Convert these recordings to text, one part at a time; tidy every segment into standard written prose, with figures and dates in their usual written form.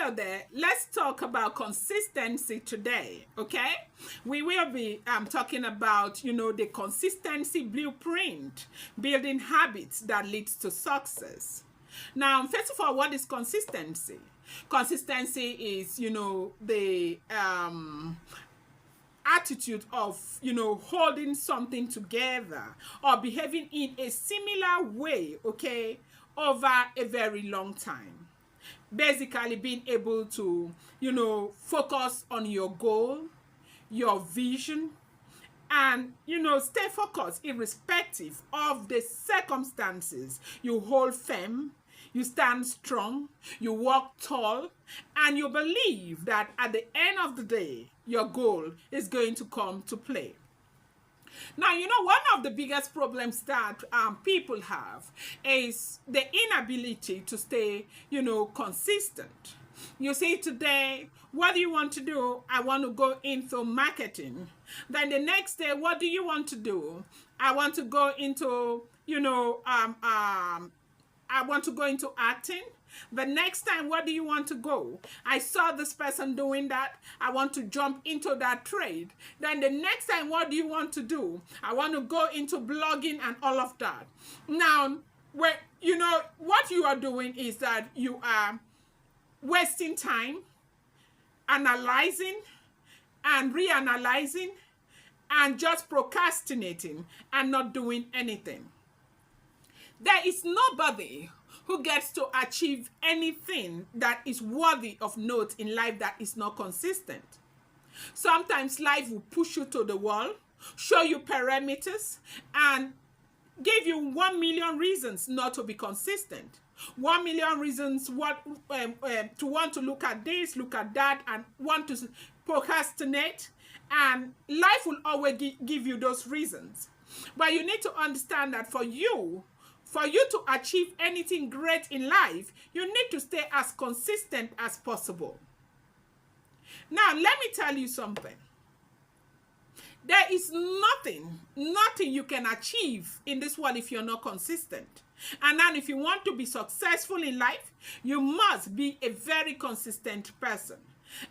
you're there, let's talk about consistency today, okay? We will be talking about, the consistency blueprint, building habits that leads to success. Now, first of all, what is consistency? Consistency is, the attitude of, holding something together or behaving in a similar way, okay, over a very long time. Basically, being able to, focus on your goal, your vision, and, stay focused irrespective of the circumstances. You hold firm, you stand strong, you walk tall, and you believe that at the end of the day, your goal is going to come to play. Now, one of the biggest problems that people have is the inability to stay, consistent. You see, today, what do you want to do? I want to go into marketing. Then the next day, what do you want to do? I want to go into, I want to go into acting. The next time, what do you want to go? I saw this person doing that. I want to jump into that trade. Then the next time, what do you want to do? I want to go into blogging and all of that. Now, what you are doing is that you are wasting time, analyzing and reanalyzing and just procrastinating and not doing anything. There is nobody who gets to achieve anything that is worthy of note in life that is not consistent. Sometimes life will push you to the wall, show you parameters, and give you 1 million reasons not to be consistent. 1 million reasons to want to look at this, look at that, and want to procrastinate. And life will always give you those reasons. But you need to understand that for you to achieve anything great in life, you need to stay as consistent as possible. Now, let me tell you something. There is nothing you can achieve in this world if you're not consistent. And then if you want to be successful in life, you must be a very consistent person.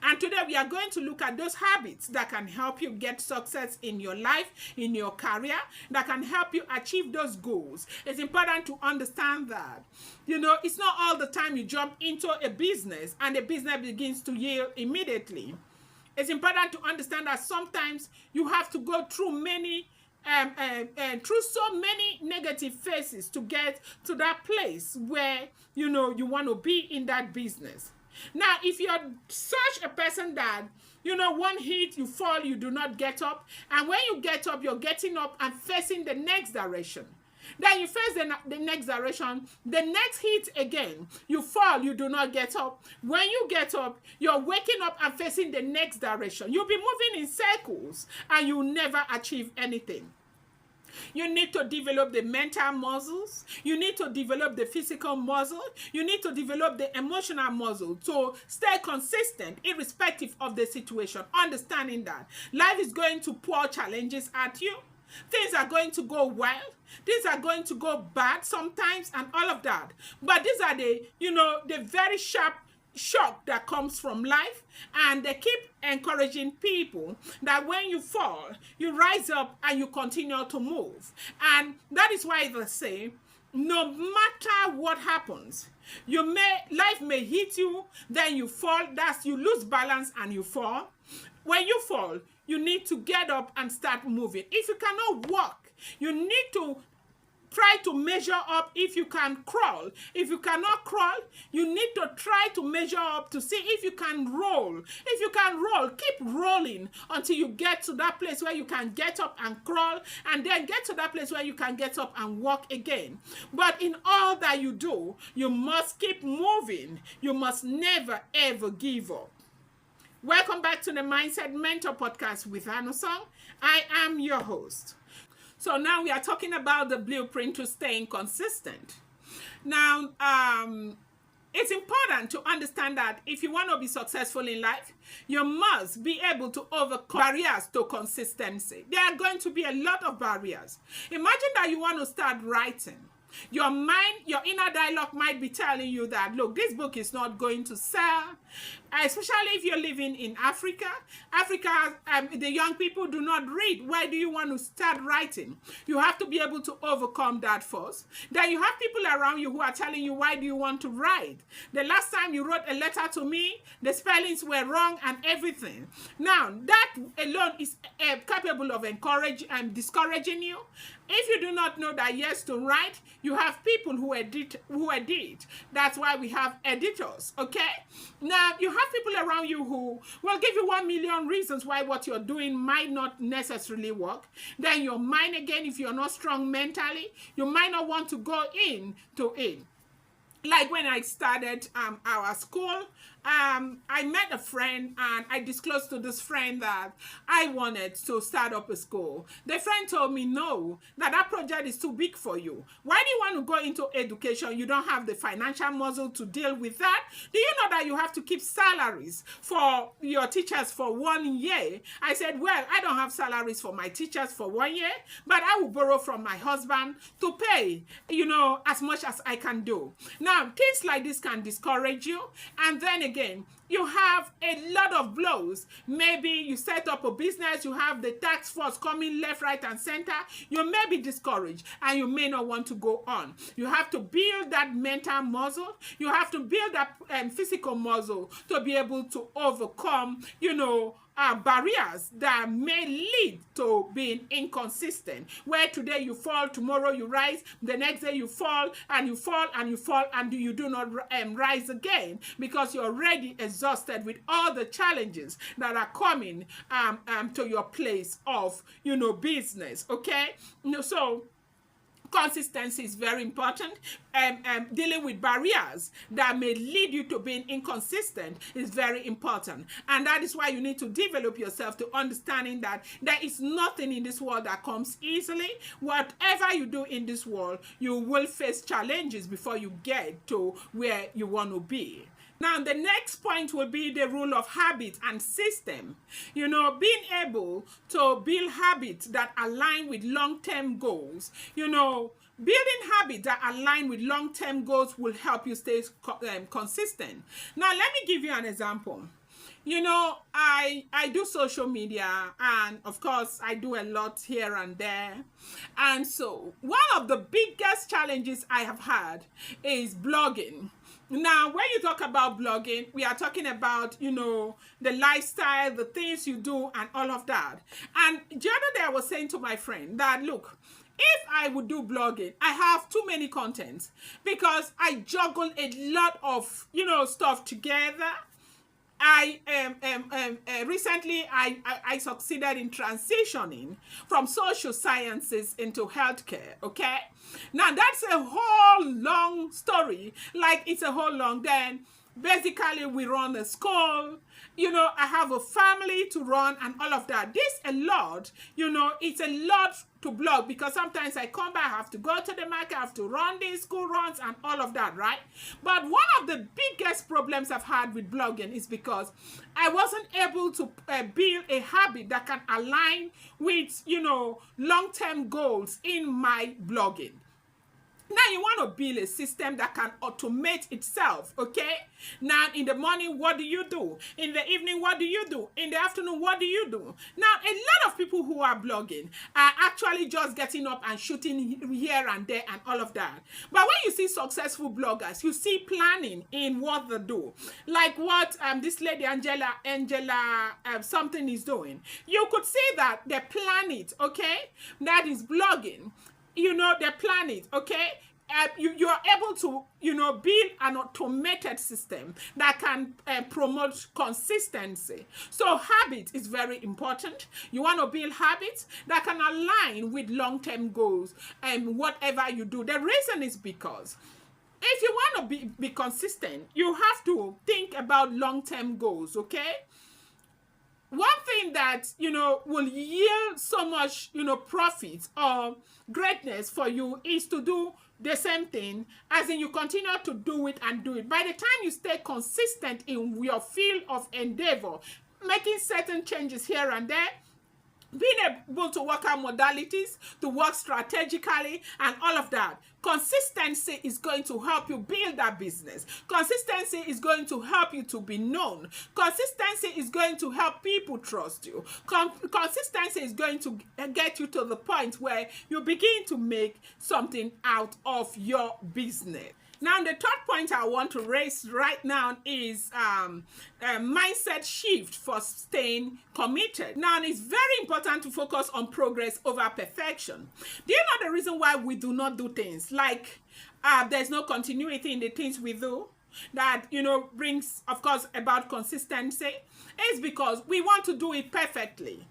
And today we are going to look at those habits that can help you get success in your life, in your career, that can help you achieve those goals. It's important to understand that, it's not all the time you jump into a business and the business begins to yield immediately. It's important to understand that sometimes you have to go through through so many negative phases to get to that place where, you want to be in that business. Now, if you're such a person that, one hit, you fall, you do not get up. And when you get up, you're getting up and facing the next direction. Then you face the next direction, the next hit again. You fall, you do not get up. When you get up, you're waking up and facing the next direction. You'll be moving in circles and you'll never achieve anything. You need to develop the mental muscles. You need to develop the physical muscle. You need to develop the emotional muscle to stay consistent irrespective of the situation. Understanding that life is going to pour challenges at you. Things are going to go well. Things are going to go bad sometimes and all of that. But these are the very sharp shock that comes from life, and they keep encouraging people that when you fall, you rise up and you continue to move. And that is why they say, no matter what happens, life may hit you, then you fall, you lose balance and you fall. When you fall, you need to get up and start moving. If you cannot walk, you need to try to measure up if you can crawl. If you cannot crawl, you need to try to measure up to see if you can roll. If you can roll, keep rolling until you get to that place where you can get up and crawl, and then get to that place where you can get up and walk again. But in all that you do, you must keep moving. You must never, ever give up. Welcome back to the Mindset Mentor Podcast with Anosong. I am your host. So now we are talking about the blueprint to staying consistent. Now, it's important to understand that if you want to be successful in life, you must be able to overcome barriers to consistency. There are going to be a lot of barriers. Imagine that you want to start writing. Your mind, your inner dialogue might be telling you that, look, this book is not going to sell. Especially if you're living in Africa. The young people do not read. Why do you want to start writing? You have to be able to overcome that first. Then you have people around you who are telling you, why do you want to write? The last time you wrote a letter to me, the spellings were wrong and everything. Now, that alone is capable of discouraging you. If you do not know that yes to write, you have people who edit. That's why we have editors, okay? Now, you have people around you who will give you 1,000,000 reasons why what you're doing might not necessarily work. Then your mind, again, if you're not strong mentally, you might not want to go into it. Like when I started our school, I met a friend and I disclosed to this friend that I wanted to start up a school. The friend told me, no, that project is too big for you. Why do you want to go into education? You don't have the financial muscle to deal with that. Do you know that you have to keep salaries for your teachers for 1 year? I said, well, I don't have salaries for my teachers for 1 year, but I will borrow from my husband to pay, as much as I can do. Now, things like this can discourage you. And then again, you have a lot of blows. Maybe you set up a business, you have the tax force coming left, right, and center. You may be discouraged and you may not want to go on. You have to build that mental muscle. You have to build that physical muscle to be able to overcome, barriers that may lead to being inconsistent, where today you fall, tomorrow you rise, the next day you fall, and you fall, and you fall, and you do not rise again, because you're already exhausted with all the challenges that are coming to your place of, business, okay? So consistency is very important. Dealing with barriers that may lead you to being inconsistent is very important. And that is why you need to develop yourself to understanding that there is nothing in this world that comes easily. Whatever you do in this world, you will face challenges before you get to where you want to be. Now, the next point will be the rule of habit and system. Being able to build habits that align with long-term goals. Building habits that align with long-term goals will help you stay consistent. Now, let me give you an example. I do social media, and of course I do a lot here and there. And so one of the biggest challenges I have had is blogging. Now, when you talk about blogging, we are talking about, the lifestyle, the things you do, and all of that. And the other day I was saying to my friend that, look, if I would do blogging, I have too many contents because I juggle a lot of, stuff together. Recently I succeeded in transitioning from social sciences into healthcare, okay? Now that's a whole long story, then basically we run a school, I have a family to run and all of that. This a lot, it's a lot to blog, because sometimes I come back, I have to go to the market, I have to run these school runs and all of that, right? But one of the biggest problems I've had with blogging is because I wasn't able to build a habit that can align with, long-term goals in my blogging. Now you want to build a system that can automate itself, okay? Now in the morning, what do you do? In the evening, what do you do? In the afternoon, what do you do? Now a lot of people who are blogging are actually just getting up and shooting here and there and all of that. But when you see successful bloggers, you see planning in what they do. Like what this lady Angela something is doing. You could see that they plan it, okay? That is blogging. They plan it, okay? You are able to, build an automated system that can promote consistency. So habit is very important. You want to build habits that can align with long-term goals and whatever you do. The reason is because if you want to be consistent, you have to think about long-term goals, okay? One thing that, will yield so much, profit or greatness for you is to do the same thing, as in you continue to do it and do it. By the time you stay consistent in your field of endeavor, making certain changes here and there, being able to work out modalities, to work strategically, and all of that. Consistency is going to help you build that business. Consistency is going to help you to be known. Consistency is going to help people trust you. Consistency is going to get you to the point where you begin to make something out of your business. Now, the third point I want to raise right now is a mindset shift for staying committed. Now, it's very important to focus on progress over perfection. Do you know the reason why we do not do things? Like, there's no continuity in the things we do. That, brings, of course, about consistency. It's because we want to do it perfectly.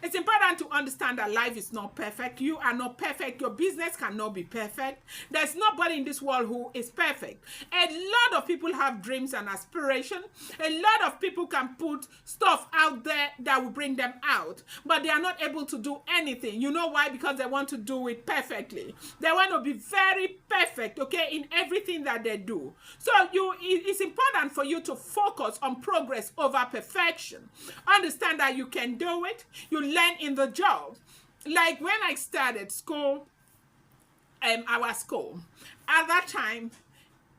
It's important to understand that life is not perfect. You are not perfect. Your business cannot be perfect. There's nobody in this world who is perfect. A lot of people have dreams and aspirations. A lot of people can put stuff out there that will bring them out, but they are not able to do anything. You know why? Because they want to do it perfectly. They want to be very perfect, okay, in everything that they do. So it's important for you to focus on progress over perfection. Understand that you can do it. You learn in the job. Like when I started school, our school, at that time,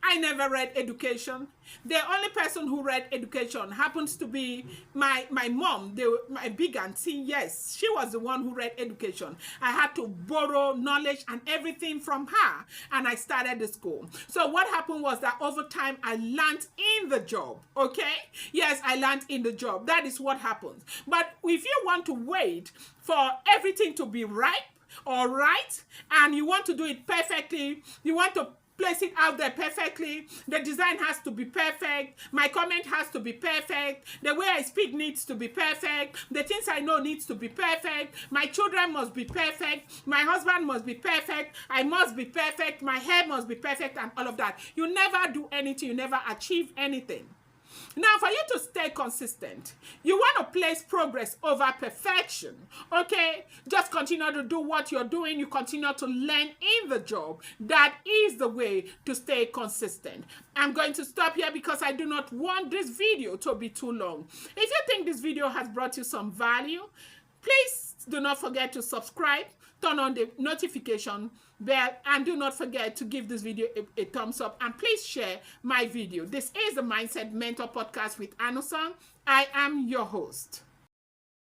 I never read education. The only person who read education happens to be my mom, my big auntie. Yes, she was the one who read education. I had to borrow knowledge and everything from her, and I started the school. So what happened was that over time, I learned in the job, okay? Yes, I learned in the job. That is what happens. But if you want to wait for everything to be ripe or right, and you want to do it perfectly, you want to place it out there perfectly, the design has to be perfect, my comment has to be perfect, the way I speak needs to be perfect, the things I know needs to be perfect, my children must be perfect, my husband must be perfect, I must be perfect, my hair must be perfect, and all of that. You never do anything, you never achieve anything. Now, for you to stay consistent, you want to place progress over perfection, okay? Just continue to do what you're doing. You continue to learn in the job. That is the way to stay consistent. I'm going to stop here because I do not want this video to be too long. If you think this video has brought you some value, please do not forget to subscribe, turn on the notification bell, and do not forget to give this video a thumbs up, and please share my video. This is the Mindset Mentor Podcast with Anosong. I am your host.